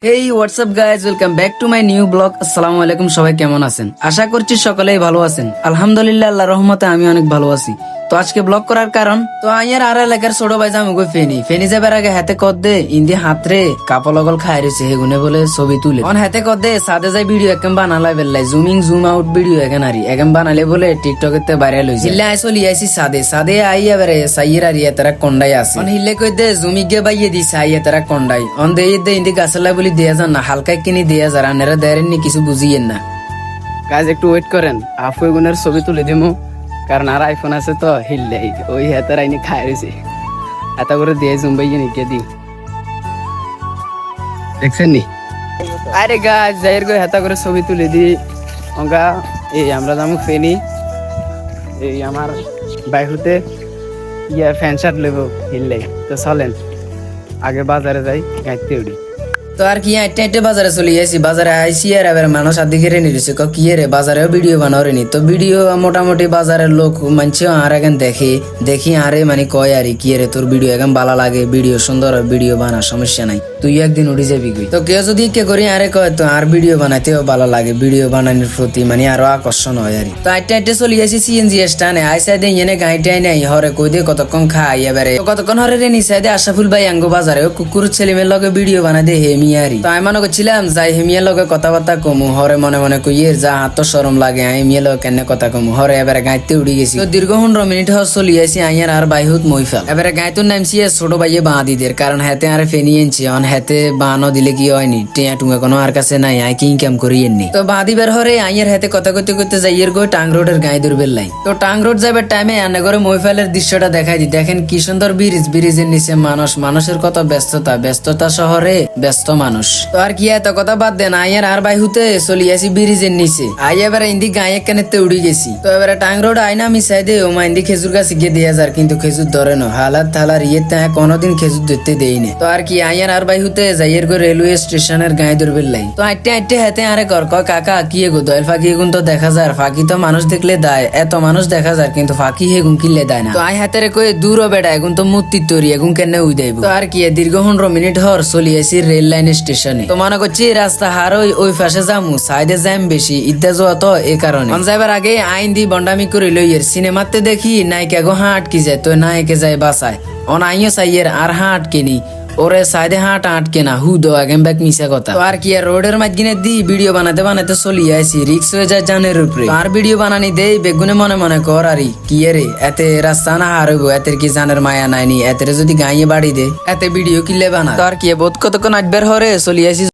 Hey WhatsApp guys, welcome back to my new blog. আসসালামু আলাইকুম, সবাই কেমন আছেন? আশা করছি সকলেই ভালো আছেন। আলহামদুলিল্লাহ, আল্লাহর রহমতে আমি অনেক ভালো আছি। তো আজকে ব্লগ করার কারণ তো আইয়ার আর এলাকার ছোট ভাই জামুগো ফেনি যাবার আগে হাতে কদ দে ইন্দি হাতরে কাপড় লগল খাই রয়েছে হেগুনে বলে ছবি তুলে অন হাতে কদ দে সাদে যাই ভিডিও একদম বানালাই বেললাই জুম আউট ভিডিও এখান আরি একদম বানালে বলে টিকটক এতে ভাইরাল হইছে। হিল্লে আইসো লিয়াইছি সাদে আইয়া বেরে সাইয়ের আর ইয়া তারা কন্ডাই আছে অন হিল্লে কই দে জুমি গে বাইয়ে দি সাইয়া তারা কন্ডাই অন দে ইন্দি গাছলাই বলি দেয়া যান না হালকা কিনি দেয়া যার আনেরা দেয়ারেননি কিছু বুঝিয়েন না। কাজ একটু ওয়েট করেন, আফু এগুনের ছবি তুলে দিমু, কারণ আর আইফোন আছে তো হিললে ওই হাতের আইনি খাই রয়েছে এত করে দিয়ে জুম্বাইয়ে নিকে দি দেখছেন নি। আরে গাছ যাইয়ের গো হাতা করে ছবি তুলে দি অঙ্কা এই আমরা যাবো ফেনি এই আমার বাইহুতে ইয়া ফ্যান শার্ট লেব হিললে তো চলেন আগে বাজারে যাই গাইতে উড়ি। তো আর কি আইটে বাজারে চলে আসি, বাজারে আইসি আর এবার মানুষ আদিকে রে নিয়েছে কি রে বাজারেও ভিডিও বানাও রে নি। তো ভিডিও মোটামুটি বাজারের লোক মানছে আর এখন দেখি আরে মানে কয় আর কি রে তোর ভিডিও এখন ভালো লাগে, ভিডিও সুন্দর ভিডিও বানা সমস্যা নাই, তুই একদিন উঠে যাবি কই। তো কেউ যদি কে করি আরে কয় তো আর ভিডিও বানাইতেও ভালো লাগে, ভিডিও বানানোর প্রতি মানে আরো আকর্ষণ হয় আর। তো আইটে চলে আসি সিএনজি স্টানে আইসা দে এনে গাইটাই নাই হরে কই দে কতক্ষণ খাই এবারে কতক্ষণ হরে রে নি সাইডে আশাফুল ভাই আঙ্গো বাজারে কুকুর ছেলে মেয়ের লগে ভিডিও বানাই দে হেমিয়ারি। তো আমি মনে করছিলাম যাই হেমিয়ার লগে কথাবার্তা কমু হরে মনে মনে কইয়ের যা হাত সরম লাগে হেমিয়ার লগে কেন কথা কমু হরে এবারে গাইতে উড়ি গেছি। তো দীর্ঘ 15 মিনিট চলি আসি আইয়ার আর বাইহুত মইফাল এবারে গাইতুর নামছি ছোট ভাইয়ে বাঁ দিদের কারণ হাতে আর ফেনি এনছি অন হাতে বানো দিলে কি হয়নি টিয়া টুঙ্গা কোনো আর কাছে নাই আই কি ইনকাম করি এননি। তো বাঁ দিবার হরে আইয়ার হাতে কথা কইতে যাইয়ের গো টাং রোডের গায়ে দূরবেল লাই। তো টাং রোড যাবার টাইমে আন্না করে মইফালের দৃশ্যটা দেখাই দি দেখেন কি সুন্দর ব্রিজের নিচে মানুষের কত ব্যস্ততা শহরে ব্যস্ত মানুষ। তো আর কি এত কথা বাদ দেন আইয়ার আর বাই হুতে চলি আসি ব্রিজের নিচে আই এবার ইন্দি গায়ে কানেতে উড়ি গেছি। তো এবারে টাং রোড আইনা মিশাই দে ওমা ইন্দি খেজুর গাছ গিয়ে দিয়ে যার কিন্তু খেজুর ধরে না হালাত থালার ইয়ে কোনোদিন খেজুর ধরতে দেই না। তো আর কি আইয়ার আর বাই হুতে যাইয়ের গো রেলওয়ে স্টেশনের গায়ে দূরবেল লাই। তো আইটে হাতে আরে কর কাকা কি এগো দয়াল ফাঁকি এগুন তো দেখা যায় ফাঁকি তো মানুষ দেখলে দেয় এত মানুষ দেখা যায় কিন্তু ফাঁকি হেগুন কিনলে দেয় না। তো আই হাতে কয়ে দূর বেড়া এগুন তো মূর্তি তৈরি এগুন কেন উই দেব। তো আর কি দীর্ঘ 15 মিনিট হর চলি আসি রেল লাইন স্টেশনে। তো মনে করছি রাস্তা হার ওই পাশে যামু সাইডে জ্যাম বেশি ইদ্যা যাওয়া তো এ কারণে যাইবার আগে আইন দি বন্ডামি করে লইয়ের সিনেমাতে দেখি নায়িকা গো হাঁ আটকি যায় তো নায়কে যায় বাসায় অন আইও চাইয়ের আর হাঁ আটকেনি ওরে সাইডে হাঁট আটকে না হু দো আগেম ব্যাক মিশা কথা। তো আর কি আর রোডের মাঝখানে দি ভিডিও বানাতে চলি আইছি রিক্স হয়ে যায় জানের উপরে আর ভিডিও বানানি দেই বেগুনে মনে কর আরি কি রে এতে রাস্তা না হারবো এতের কি জানের মায়া নাইনি এতের যদি গাইয়ে বাড়ি দে এতে ভিডিও কিলে বানা। তো আর কি বোধ কতক্ষণ আটবার হরে চলি আইছি